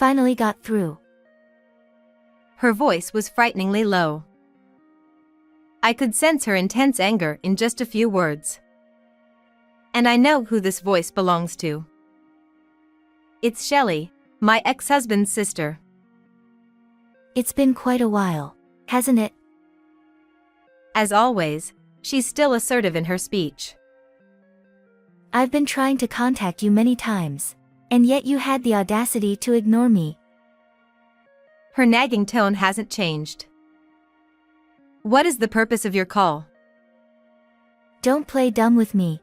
finally got through. Her voice was frighteningly low. I could sense her intense anger in just a few words. And I know who this voice belongs to. It's Shelley, my ex-husband's sister. It's been quite a while, hasn't it? As always, she's still assertive in her speech. I've been trying to contact you many times, and yet you had the audacity to ignore me. Her nagging tone hasn't changed. What is the purpose of your call? Don't play dumb with me.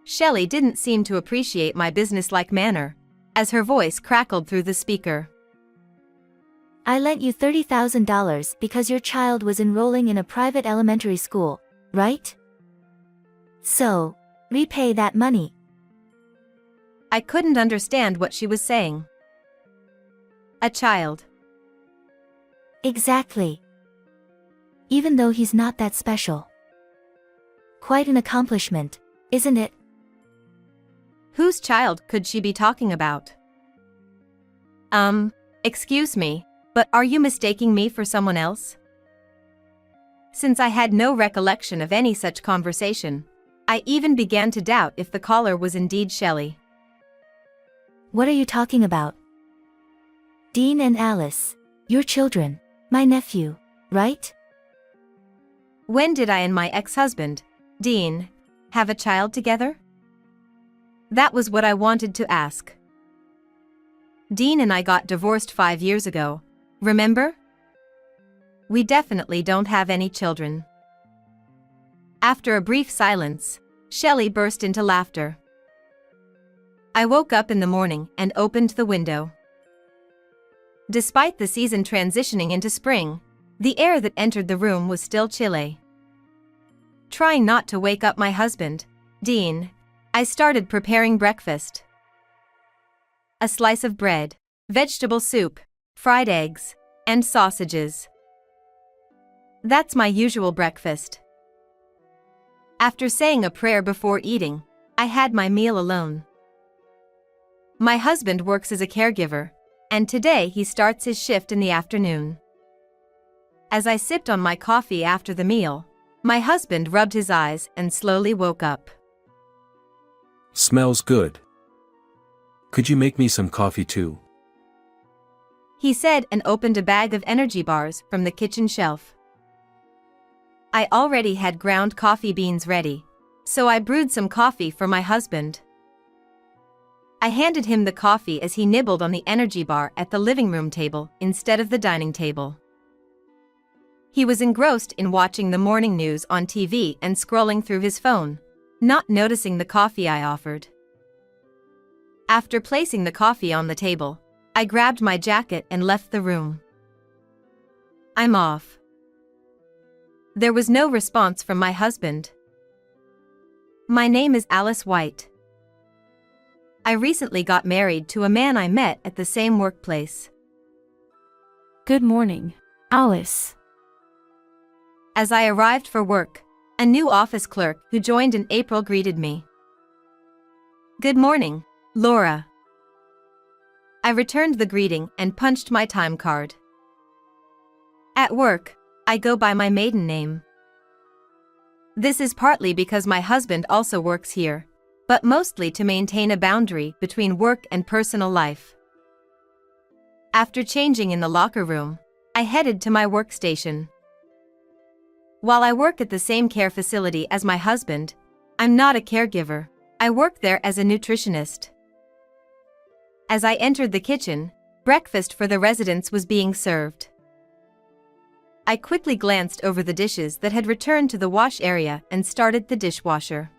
Shelley didn't seem to appreciate my businesslike manner, as her voice crackled through the speaker. I lent you $30,000 because your child was enrolling in a private elementary school, right? So, repay that money. I couldn't understand what she was saying. A child. Exactly. Even though he's not that special. Quite an accomplishment, isn't it? Whose child could she be talking about? Excuse me, but are you mistaking me for someone else? Since I had no recollection of any such conversation, I even began to doubt if the caller was indeed Shelley. What are you talking about? Dean and Alice, your children, my nephew, right? When did I and my ex-husband, Dean, have a child together? That was what I wanted to ask. Dean and I got divorced 5 years ago, remember? We definitely don't have any children. After a brief silence, Shelley burst into laughter. I woke up in the morning and opened the window. Despite the season transitioning into spring, the air that entered the room was still chilly. Trying not to wake up my husband, Dean, I started preparing breakfast. A slice of bread, vegetable soup, fried eggs, and sausages. That's my usual breakfast. After saying a prayer before eating, I had my meal alone. My husband works as a caregiver, and today he starts his shift in the afternoon. As I sipped on my coffee after the meal, my husband rubbed his eyes and slowly woke up. Smells good. Could you make me some coffee too? He said and opened a bag of energy bars from the kitchen shelf. I already had ground coffee beans ready, so I brewed some coffee for my husband. I handed him the coffee as he nibbled on the energy bar at the living room table instead of the dining table. He was engrossed in watching the morning news on TV and scrolling through his phone, not noticing the coffee I offered. After placing the coffee on the table, I grabbed my jacket and left the room. I'm off. There was no response from my husband. My name is Alice White. I recently got married to a man I met at the same workplace. Good morning, Alice. As I arrived for work, a new office clerk who joined in April greeted me. Good morning, Laura. I returned the greeting and punched my time card. At work, I go by my maiden name. This is partly because my husband also works here, but mostly to maintain a boundary between work and personal life. After changing in the locker room, I headed to my workstation. While I work at the same care facility as my husband, I'm not a caregiver. I work there as a nutritionist. As I entered the kitchen, breakfast for the residents was being served. I quickly glanced over the dishes that had returned to the wash area and started the dishwasher.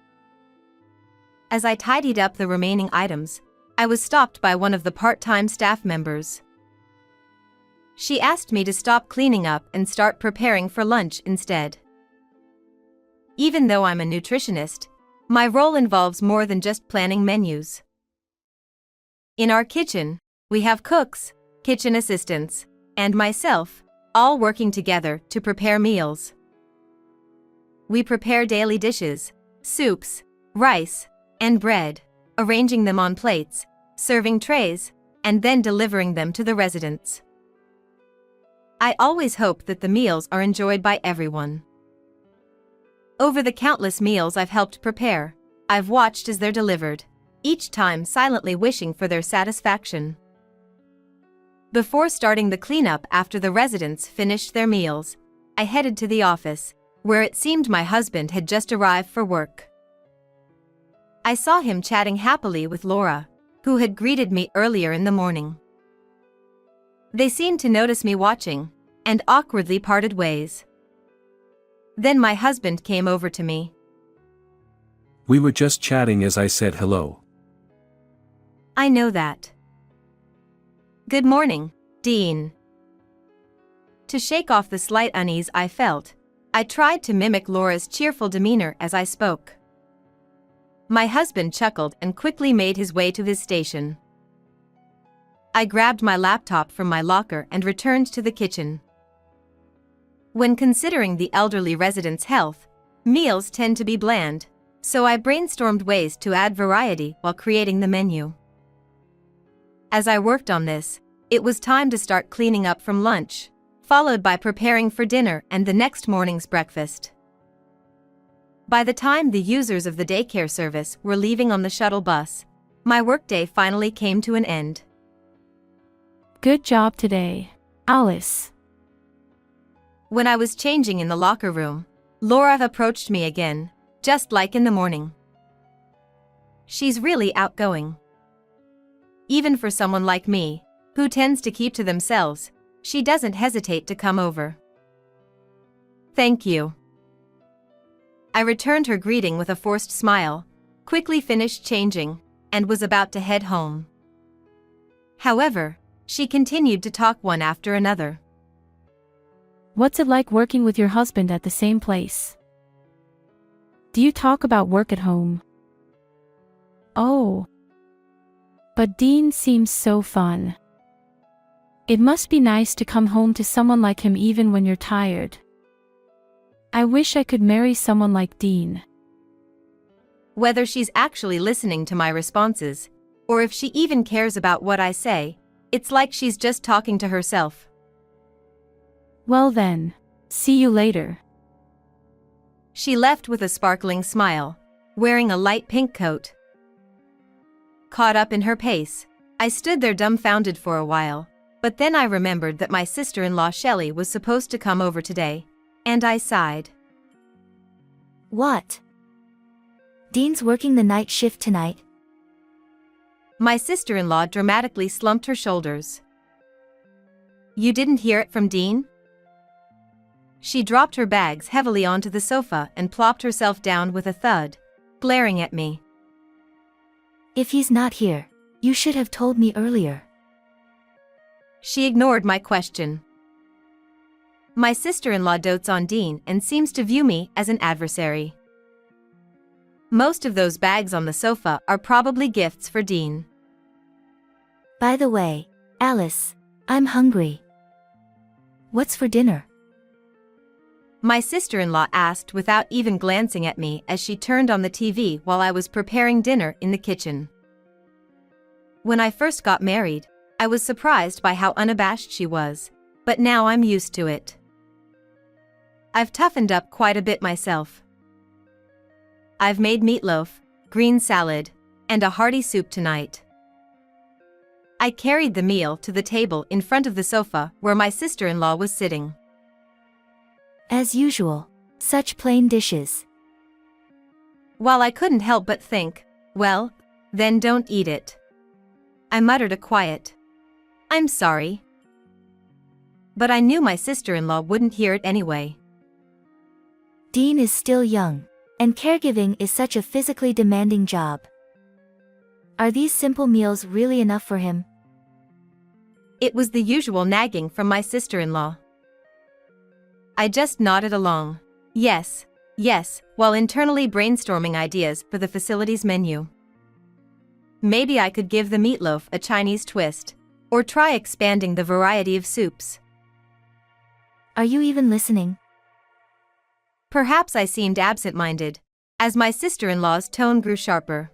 As I tidied up the remaining items, I was stopped by one of the part-time staff members. She asked me to stop cleaning up and start preparing for lunch instead. Even though I'm a nutritionist, my role involves more than just planning menus. In our kitchen, we have cooks, kitchen assistants, and myself, all working together to prepare meals. We prepare daily dishes, soups, rice, and bread, arranging them on plates, serving trays, and then delivering them to the residents. I always hope that the meals are enjoyed by everyone. Over the countless meals I've helped prepare, I've watched as they're delivered, each time silently wishing for their satisfaction. Before starting the cleanup after the residents finished their meals, I headed to the office, where it seemed my husband had just arrived for work. I saw him chatting happily with Laura, who had greeted me earlier in the morning. They seemed to notice me watching, and awkwardly parted ways. Then my husband came over to me. We were just chatting as I said hello. I know that. Good morning, Dean. To shake off the slight unease I felt, I tried to mimic Laura's cheerful demeanor as I spoke. My husband chuckled and quickly made his way to his station. I grabbed my laptop from my locker and returned to the kitchen. When considering the elderly residents' health, meals tend to be bland, so I brainstormed ways to add variety while creating the menu. As I worked on this, it was time to start cleaning up from lunch, followed by preparing for dinner and the next morning's breakfast. By the time the users of the daycare service were leaving on the shuttle bus, my workday finally came to an end. Good job today, Alice. When I was changing in the locker room, Laura approached me again, just like in the morning. She's really outgoing. Even for someone like me, who tends to keep to themselves, she doesn't hesitate to come over. Thank you. I returned her greeting with a forced smile, quickly finished changing, and was about to head home. However, she continued to talk one after another. What's it like working with your husband at the same place? Do you talk about work at home? Oh. But Dean seems so fun. It must be nice to come home to someone like him even when you're tired. I wish I could marry someone like Dean. Whether she's actually listening to my responses, or if she even cares about what I say, it's like she's just talking to herself. Well then, see you later. She left with a sparkling smile, wearing a light pink coat. Caught up in her pace, I stood there dumbfounded for a while, but then I remembered that my sister-in-law Shelley was supposed to come over today, and I sighed. What? Dean's working the night shift tonight? My sister-in-law dramatically slumped her shoulders. You didn't hear it from Dean? She dropped her bags heavily onto the sofa and plopped herself down with a thud, glaring at me. If he's not here, you should have told me earlier. She ignored my question. My sister-in-law dotes on Dean and seems to view me as an adversary. Most of those bags on the sofa are probably gifts for Dean. By the way, Alice, I'm hungry. What's for dinner? My sister-in-law asked without even glancing at me as she turned on the TV while I was preparing dinner in the kitchen. When I first got married, I was surprised by how unabashed she was, but now I'm used to it. I've toughened up quite a bit myself. I've made meatloaf, green salad, and a hearty soup tonight. I carried the meal to the table in front of the sofa where my sister-in-law was sitting. As usual, such plain dishes. While I couldn't help but think, well, then don't eat it. I muttered a quiet, I'm sorry. But I knew my sister-in-law wouldn't hear it anyway. Dean is still young, and caregiving is such a physically demanding job. Are these simple meals really enough for him? It was the usual nagging from my sister-in-law. I just nodded along. Yes, while internally brainstorming ideas for the facility's menu. Maybe I could give the meatloaf a Chinese twist, or try expanding the variety of soups. Are you even listening? Perhaps I seemed absent-minded, as my sister-in-law's tone grew sharper.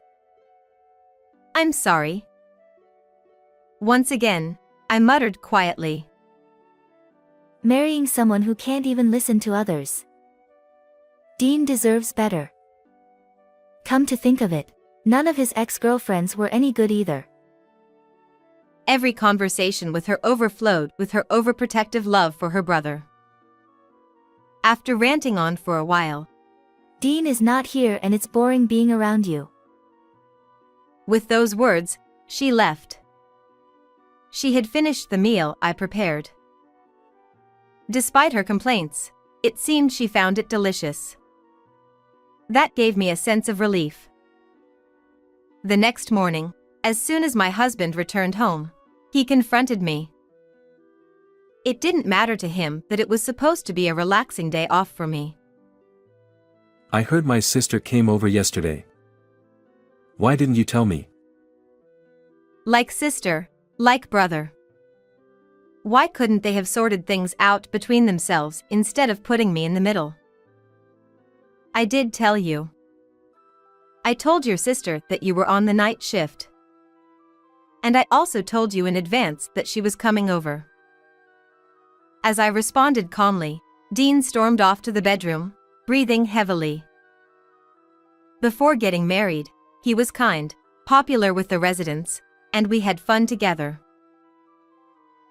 I'm sorry. Once again, I muttered quietly. Marrying someone who can't even listen to others. Dean deserves better. Come to think of it, none of his ex-girlfriends were any good either. Every conversation with her overflowed with her overprotective love for her brother. After ranting on for a while, Dean is not here and it's boring being around you. With those words, she left. She had finished the meal I prepared. Despite her complaints, it seemed she found it delicious. That gave me a sense of relief. The next morning, as soon as my husband returned home, he confronted me. It didn't matter to him that it was supposed to be a relaxing day off for me. I heard my sister came over yesterday. Why didn't you tell me? Like sister, like brother. Why couldn't they have sorted things out between themselves instead of putting me in the middle? I did tell you. I told your sister that you were on the night shift. And I also told you in advance that she was coming over. As I responded calmly, Dean stormed off to the bedroom, breathing heavily. Before getting married, he was kind, popular with the residents, and we had fun together.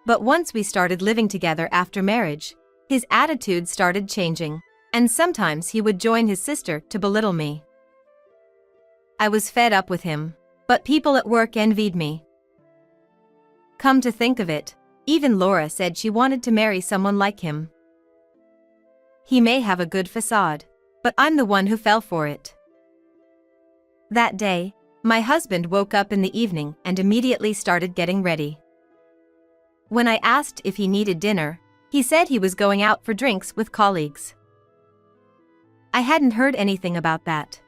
But once we started living together after marriage, his attitude started changing, and sometimes he would join his sister to belittle me. I was fed up with him, but people at work envied me. Come to think of it, even Laura said she wanted to marry someone like him. He may have a good facade, but I'm the one who fell for it. That day, my husband woke up in the evening and immediately started getting ready. When I asked if he needed dinner, he said he was going out for drinks with colleagues. I hadn't heard anything about that.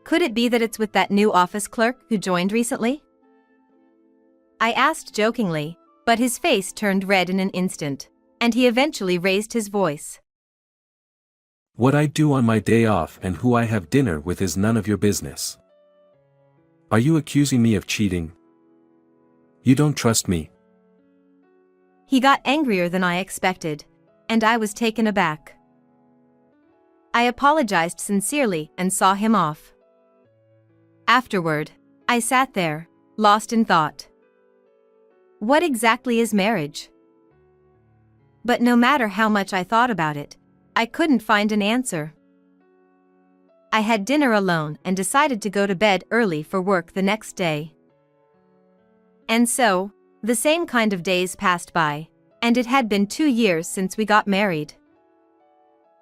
Could it be that it's with that new office clerk who joined recently? I asked jokingly, but his face turned red in an instant, and he eventually raised his voice. What I do on my day off and who I have dinner with is none of your business. Are you accusing me of cheating? You don't trust me. He got angrier than I expected, and I was taken aback. I apologized sincerely and saw him off. Afterward, I sat there, lost in thought. What exactly is marriage? But no matter how much I thought about it, I couldn't find an answer. I had dinner alone and decided to go to bed early for work the next day. And so, the same kind of days passed by, and it had been 2 years since we got married.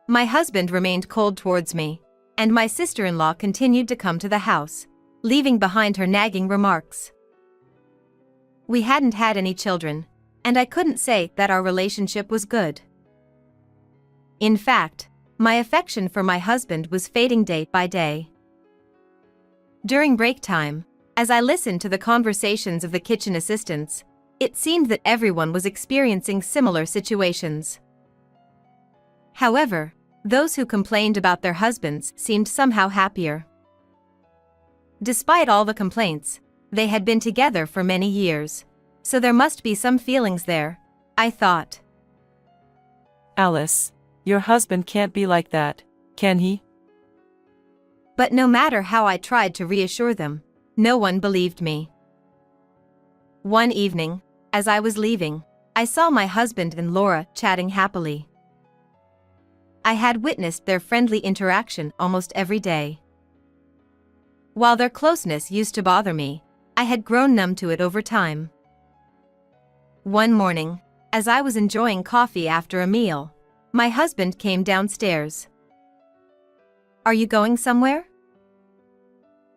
My husband remained cold towards me, and my sister-in-law continued to come to the house, leaving behind her nagging remarks. We hadn't had any children, and I couldn't say that our relationship was good. In fact, my affection for my husband was fading day by day. During break time, as I listened to the conversations of the kitchen assistants, it seemed that everyone was experiencing similar situations. However, those who complained about their husbands seemed somehow happier. Despite all the complaints, they had been together for many years, so there must be some feelings there, I thought. Alice, your husband can't be like that, can he? But no matter how I tried to reassure them, no one believed me. One evening, as I was leaving, I saw my husband and Laura chatting happily. I had witnessed their friendly interaction almost every day. While their closeness used to bother me, I had grown numb to it over time. One morning, as I was enjoying coffee after a meal, my husband came downstairs. "Are you going somewhere?"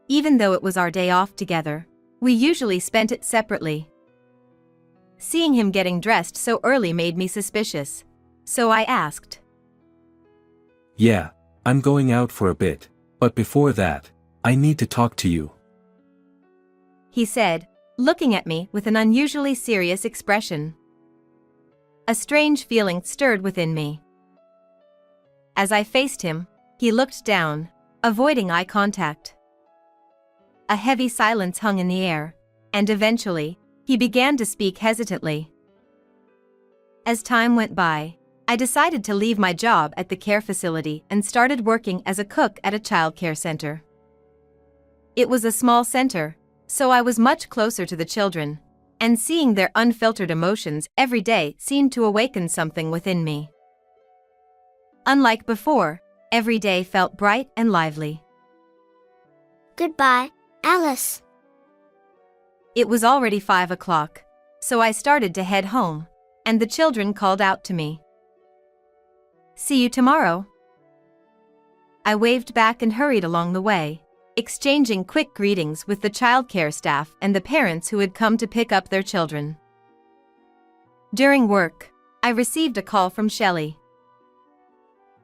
Even though it was our day off together, we usually spent it separately. Seeing him getting dressed so early made me suspicious, so I asked. Yeah, I'm going out for a bit, but before that, I need to talk to you. He said, looking at me with an unusually serious expression. A strange feeling stirred within me. As I faced him, he looked down, avoiding eye contact. A heavy silence hung in the air, and eventually, He began to speak hesitantly. As time went by, I decided to leave my job at the care facility and started working as a cook at a child care center. It was a small center, so I was much closer to the children, and seeing their unfiltered emotions every day seemed to awaken something within me. Unlike before, every day felt bright and lively. Goodbye, Alice. It was already 5 o'clock, so I started to head home, and the children called out to me. "See you tomorrow." I waved back and hurried along the way, exchanging quick greetings with the childcare staff and the parents who had come to pick up their children. During work, I received a call from Shelley.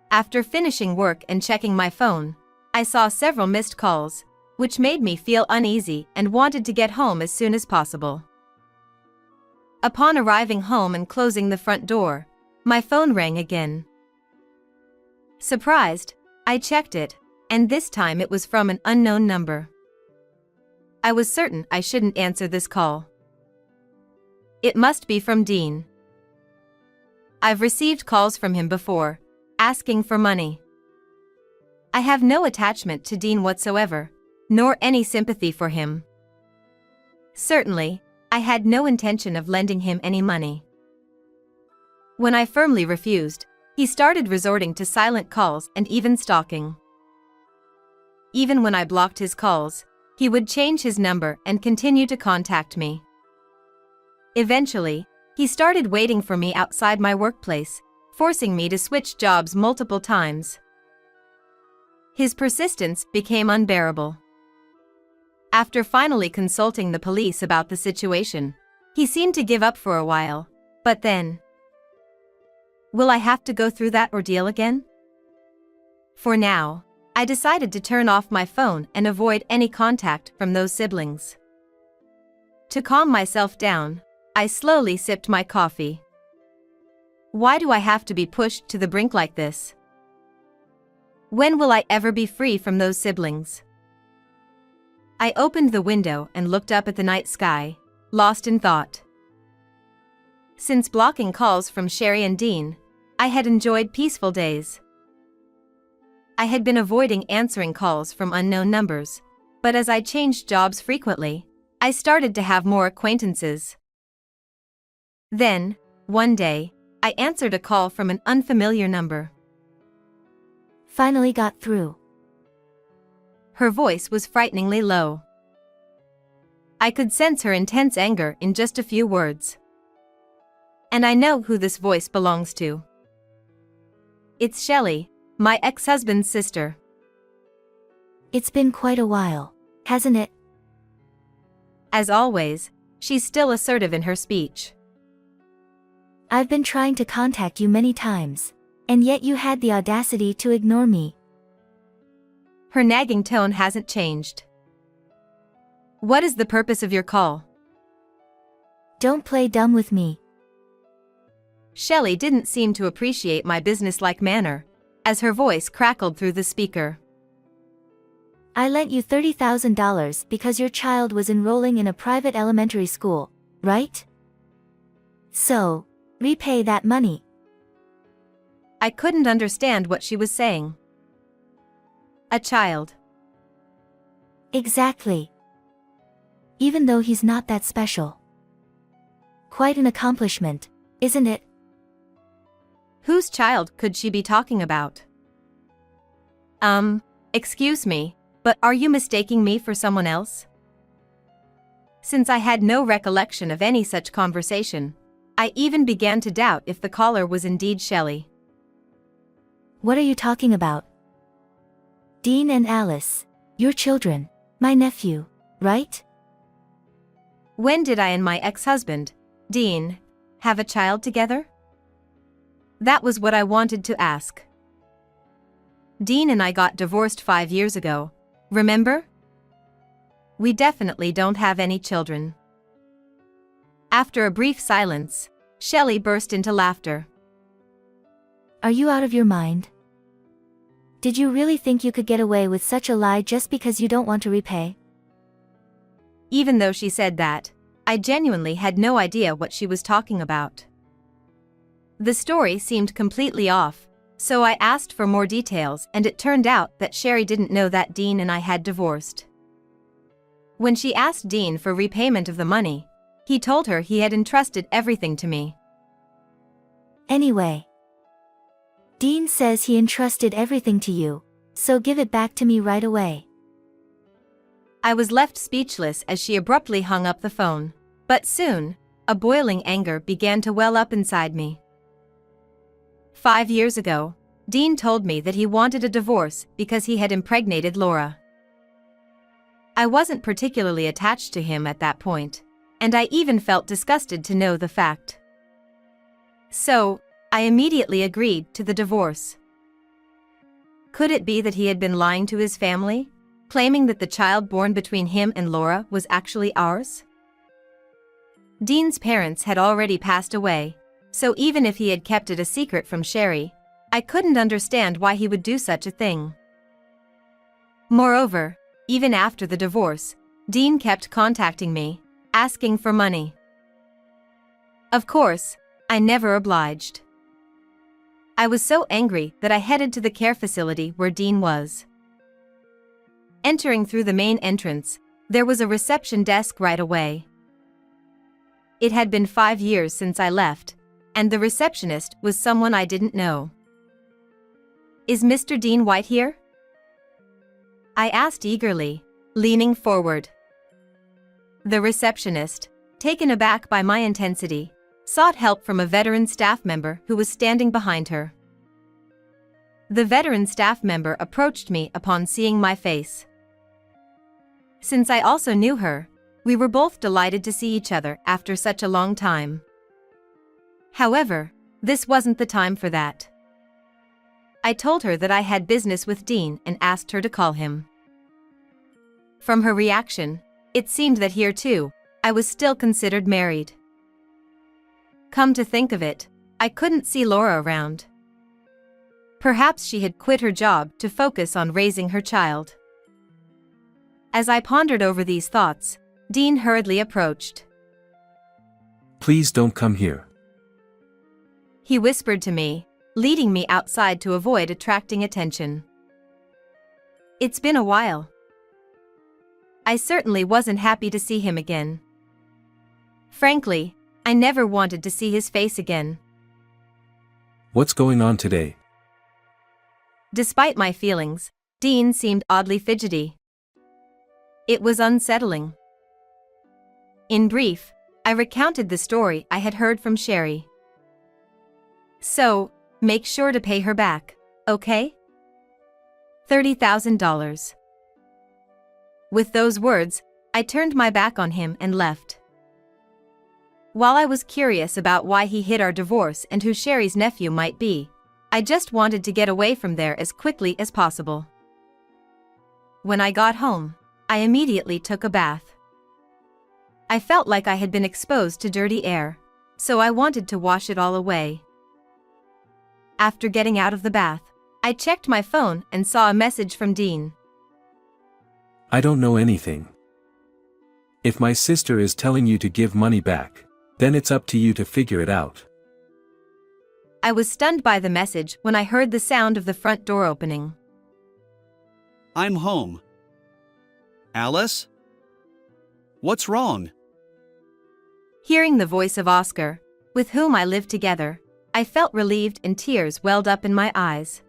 After finishing work and checking my phone, I saw several missed calls, which made me feel uneasy and wanted to get home as soon as possible. Upon arriving home and closing the front door, my phone rang again. Surprised, I checked it, and this time it was from an unknown number. I was certain I shouldn't answer this call. It must be from Dean. I've received calls from him before, asking for money. I have no attachment to Dean whatsoever, nor any sympathy for him. Certainly, I had no intention of lending him any money. When I firmly refused, he started resorting to silent calls and even stalking. Even when I blocked his calls, he would change his number and continue to contact me. Eventually, he started waiting for me outside my workplace, forcing me to switch jobs multiple times. His persistence became unbearable. After finally consulting the police about the situation, he seemed to give up for a while, but then... Will I have to go through that ordeal again? For now, I decided to turn off my phone and avoid any contact from those siblings. To calm myself down, I slowly sipped my coffee. Why do I have to be pushed to the brink like this? When will I ever be free from those siblings? I opened the window and looked up at the night sky, lost in thought. Since blocking calls from Sherry and Dean, I had enjoyed peaceful days. I had been avoiding answering calls from unknown numbers, but as I changed jobs frequently, I started to have more acquaintances. Then, one day, I answered a call from an unfamiliar number. Finally got through. Her voice was frighteningly low. I could sense her intense anger in just a few words. And I know who this voice belongs to. It's Shelley, my ex-husband's sister. It's been quite a while, hasn't it? As always, she's still assertive in her speech. I've been trying to contact you many times, and yet you had the audacity to ignore me. Her nagging tone hasn't changed. What is the purpose of your call? Don't play dumb with me. Shelley didn't seem to appreciate my businesslike manner, as her voice crackled through the speaker. I lent you $30,000 because your child was enrolling in a private elementary school, right? So, repay that money. I couldn't understand what she was saying. A child. Exactly. Even though he's not that special. Quite an accomplishment, isn't it? Whose child could she be talking about? Excuse me, but are you mistaking me for someone else? Since I had no recollection of any such conversation, I even began to doubt if the caller was indeed Shelley. What are you talking about? Dean and Alice, your children, my nephew, right? When did I and my ex-husband, Dean, have a child together? That was what I wanted to ask. Dean and I got divorced 5 years ago, remember? We definitely don't have any children. After a brief silence, Shelley burst into laughter. Are you out of your mind? Did you really think you could get away with such a lie just because you don't want to repay? Even though she said that, I genuinely had no idea what she was talking about. The story seemed completely off, so I asked for more details, and it turned out that Sherry didn't know that Dean and I had divorced. When she asked Dean for repayment of the money, he told her he had entrusted everything to me. Anyway, Dean says he entrusted everything to you, so give it back to me right away. I was left speechless as she abruptly hung up the phone, but soon, a boiling anger began to well up inside me. 5 years ago, Dean told me that he wanted a divorce because he had impregnated Laura. I wasn't particularly attached to him at that point, and I even felt disgusted to know the fact. So, I immediately agreed to the divorce. Could it be that he had been lying to his family, claiming that the child born between him and Laura was actually ours? Dean's parents had already passed away, so even if he had kept it a secret from Sherry, I couldn't understand why he would do such a thing. Moreover, even after the divorce, Dean kept contacting me, asking for money. Of course, I never obliged. I was so angry that I headed to the care facility where Dean was. Entering through the main entrance, there was a reception desk right away. It had been 5 years since I left, and the receptionist was someone I didn't know. "Is Mr. Dean White here?" I asked eagerly, leaning forward. The receptionist, taken aback by my intensity, sought help from a veteran staff member who was standing behind her. The veteran staff member approached me upon seeing my face. Since I also knew her, we were both delighted to see each other after such a long time. However, this wasn't the time for that. I told her that I had business with Dean and asked her to call him. From her reaction, it seemed that here too, I was still considered married. Come to think of it, I couldn't see Laura around. Perhaps she had quit her job to focus on raising her child. As I pondered over these thoughts, Dean hurriedly approached. Please don't come here. He whispered to me, leading me outside to avoid attracting attention. It's been a while. I certainly wasn't happy to see him again. Frankly, I never wanted to see his face again. What's going on today? Despite my feelings, Dean seemed oddly fidgety. It was unsettling. In brief, I recounted the story I had heard from Sherry. "So, make sure to pay her back, okay? $30,000. With those words, I turned my back on him and left. While I was curious about why he hid our divorce and who Sherry's nephew might be, I just wanted to get away from there as quickly as possible. When I got home, I immediately took a bath. I felt like I had been exposed to dirty air, so I wanted to wash it all away. After getting out of the bath, I checked my phone and saw a message from Dean. I don't know anything. If my sister is telling you to give money back, then it's up to you to figure it out. I was stunned by the message when I heard the sound of the front door opening. I'm home. Alice? What's wrong? Hearing the voice of Oscar, with whom I lived together, I felt relieved and tears welled up in my eyes.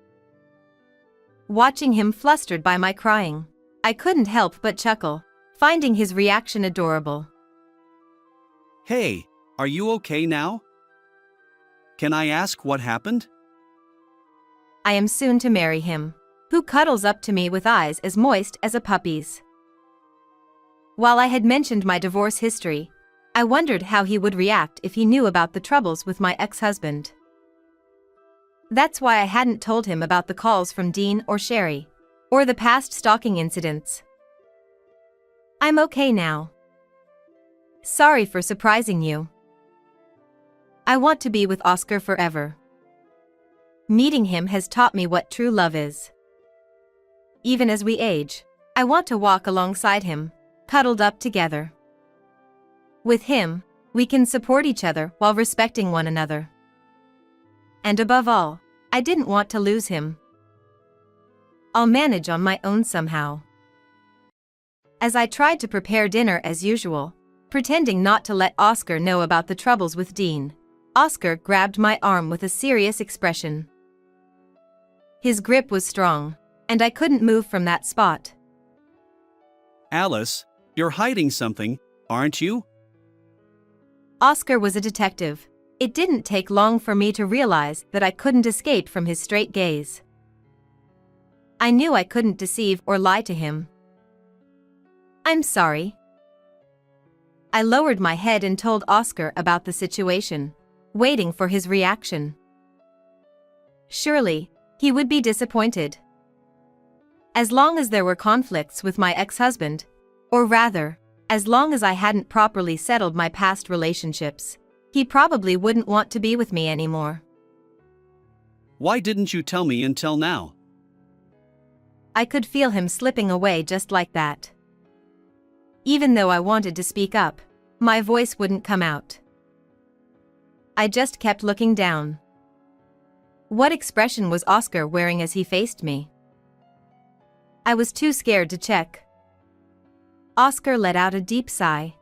Watching him flustered by my crying, I couldn't help but chuckle, finding his reaction adorable. Hey, are you okay now? Can I ask what happened? I am soon to marry him, who cuddles up to me with eyes as moist as a puppy's. While I had mentioned my divorce history, I wondered how he would react if he knew about the troubles with my ex-husband. That's why I hadn't told him about the calls from Dean or Sherry, or the past stalking incidents. I'm okay now. Sorry for surprising you. I want to be with Oscar forever. Meeting him has taught me what true love is. Even as we age, I want to walk alongside him, cuddled up together. With him, we can support each other while respecting one another. And above all, I didn't want to lose him. I'll manage on my own somehow. As I tried to prepare dinner as usual, pretending not to let Oscar know about the troubles with Dean, Oscar grabbed my arm with a serious expression. His grip was strong, and I couldn't move from that spot. Alice, you're hiding something, aren't you? Oscar was a detective. It didn't take long for me to realize that I couldn't escape from his straight gaze. I knew I couldn't deceive or lie to him. I'm sorry. I lowered my head and told Oscar about the situation, waiting for his reaction. Surely, he would be disappointed. As long as there were conflicts with my ex-husband, or rather, as long as I hadn't properly settled my past relationships, he probably wouldn't want to be with me anymore. Why didn't you tell me until now? I could feel him slipping away just like that. Even though I wanted to speak up, my voice wouldn't come out. I just kept looking down. What expression was Oscar wearing as he faced me? I was too scared to check. Oscar let out a deep sigh.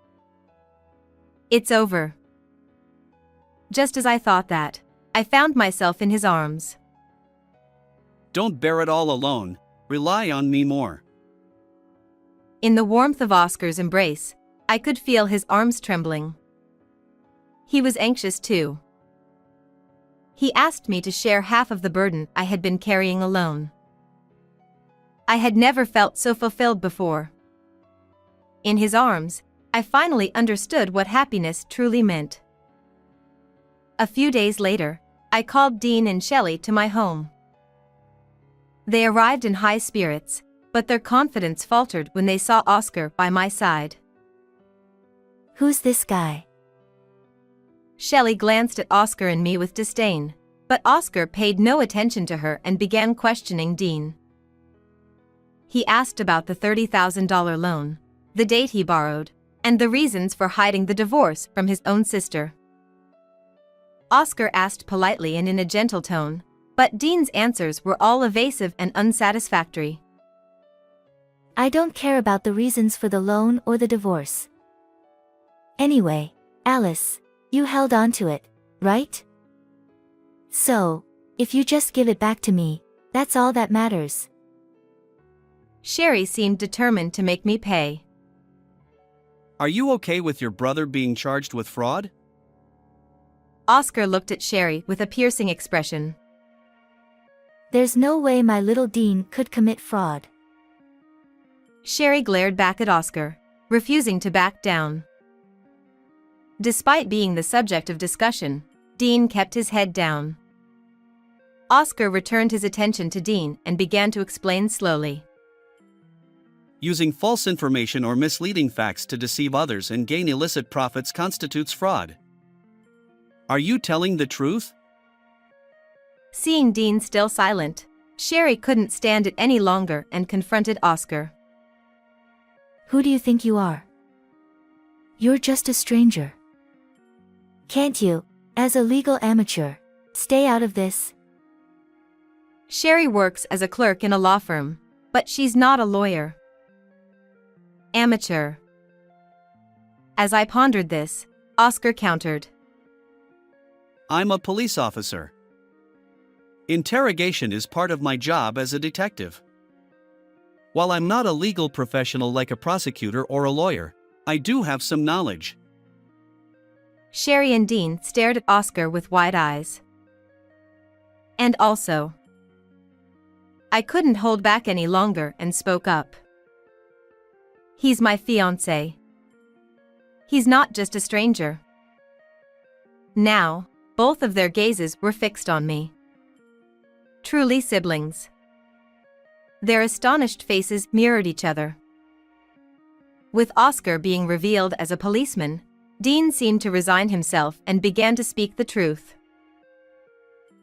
It's over. Just as I thought that, I found myself in his arms. Don't bear it all alone, rely on me more. In the warmth of Oscar's embrace, I could feel his arms trembling. He was anxious too. He asked me to share half of the burden I had been carrying alone. I had never felt so fulfilled before. In his arms, I finally understood what happiness truly meant. A few days later, I called Dean and Shelley to my home. They arrived in high spirits, but their confidence faltered when they saw Oscar by my side. Who's this guy? Shelley glanced at Oscar and me with disdain, but Oscar paid no attention to her and began questioning Dean. He asked about the $30,000 loan, the date he borrowed, and the reasons for hiding the divorce from his own sister. Oscar asked politely and in a gentle tone, but Dean's answers were all evasive and unsatisfactory. I don't care about the reasons for the loan or the divorce. Anyway, Alice, you held on to it, right? So, if you just give it back to me, that's all that matters. Sherry seemed determined to make me pay. Are you okay with your brother being charged with fraud? Oscar looked at Sherry with a piercing expression. There's no way my little Dean could commit fraud. Sherry glared back at Oscar, refusing to back down. Despite being the subject of discussion, Dean kept his head down. Oscar returned his attention to Dean and began to explain slowly. Using false information or misleading facts to deceive others and gain illicit profits constitutes fraud. Are you telling the truth? Seeing Dean still silent, Sherry couldn't stand it any longer and confronted Oscar. Who do you think you are? You're just a stranger. Can't you, as a legal amateur, stay out of this? Sherry works as a clerk in a law firm, but she's not a lawyer. Amateur. As I pondered this, Oscar countered. I'm a police officer. Interrogation is part of my job as a detective. While I'm not a legal professional like a prosecutor or a lawyer, I do have some knowledge. Sherry and Dean stared at Oscar with wide eyes. And also, I couldn't hold back any longer and spoke up. He's my fiancé. He's not just a stranger. Now, both of their gazes were fixed on me. Truly siblings. Their astonished faces mirrored each other. With Oscar being revealed as a policeman, Dean seemed to resign himself and began to speak the truth.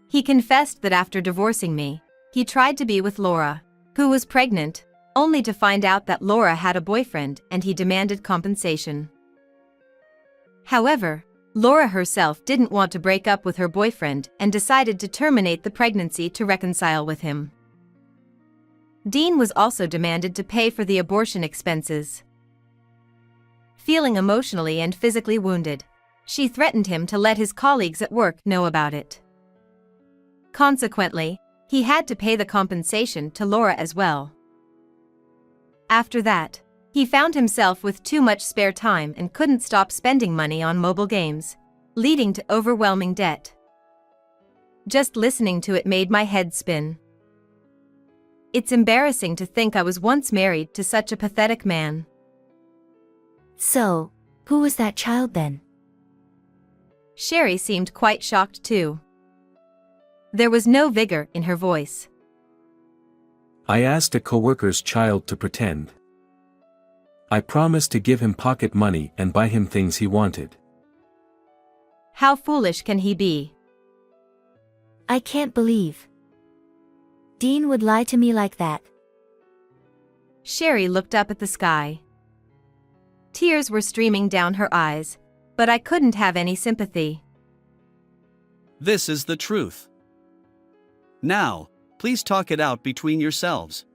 He confessed that after divorcing me, he tried to be with Laura, who was pregnant, only to find out that Laura had a boyfriend and he demanded compensation. However, Laura herself didn't want to break up with her boyfriend and decided to terminate the pregnancy to reconcile with him. Dean was also demanded to pay for the abortion expenses. Feeling emotionally and physically wounded, she threatened him to let his colleagues at work know about it. Consequently, he had to pay the compensation to Laura as well. After that, he found himself with too much spare time and couldn't stop spending money on mobile games, leading to overwhelming debt. Just listening to it made my head spin. It's embarrassing to think I was once married to such a pathetic man. So, who was that child then? Sherry seemed quite shocked too. There was no vigor in her voice. I asked a coworker's child to pretend. I promised to give him pocket money and buy him things he wanted. How foolish can he be? I can't believe Dean would lie to me like that. Sherry looked up at the sky. Tears were streaming down her eyes, but I couldn't have any sympathy. This is the truth. Now, please talk it out between yourselves.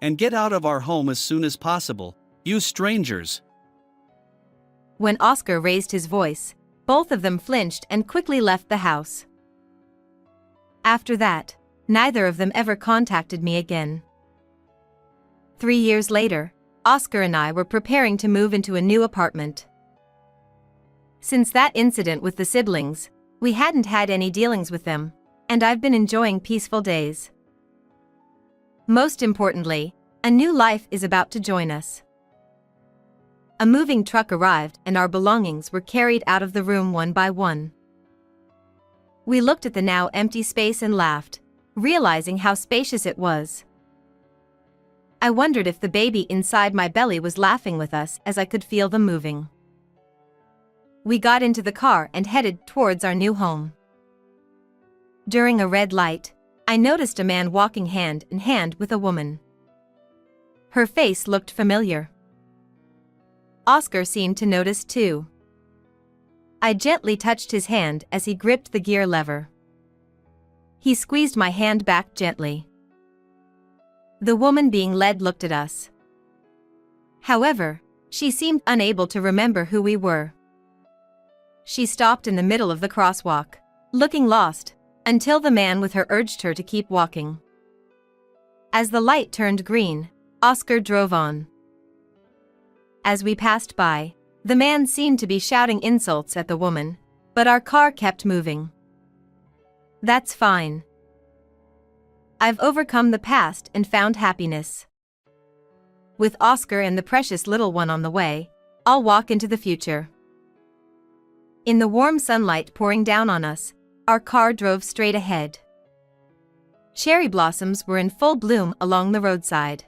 And get out of our home as soon as possible, you strangers. When Oscar raised his voice, both of them flinched and quickly left the house. After that, neither of them ever contacted me again. 3 years later, Oscar and I were preparing to move into a new apartment. Since that incident with the siblings, we hadn't had any dealings with them, and I've been enjoying peaceful days. Most importantly, a new life is about to join us. A moving truck arrived and our belongings were carried out of the room one by one. We looked at the now empty space and laughed, realizing how spacious it was. I wondered if the baby inside my belly was laughing with us as I could feel them moving. We got into the car and headed towards our new home. During a red light, I noticed a man walking hand in hand with a woman. Her face looked familiar. Oscar seemed to notice too. I gently touched his hand as he gripped the gear lever. He squeezed my hand back gently. The woman being led looked at us. However, she seemed unable to remember who we were. She stopped in the middle of the crosswalk, looking lost, until the man with her urged her to keep walking. As the light turned green, Oscar drove on. As we passed by, the man seemed to be shouting insults at the woman, but our car kept moving. That's fine. I've overcome the past and found happiness. With Oscar and the precious little one on the way, I'll walk into the future. In the warm sunlight pouring down on us, our car drove straight ahead. Cherry blossoms were in full bloom along the roadside.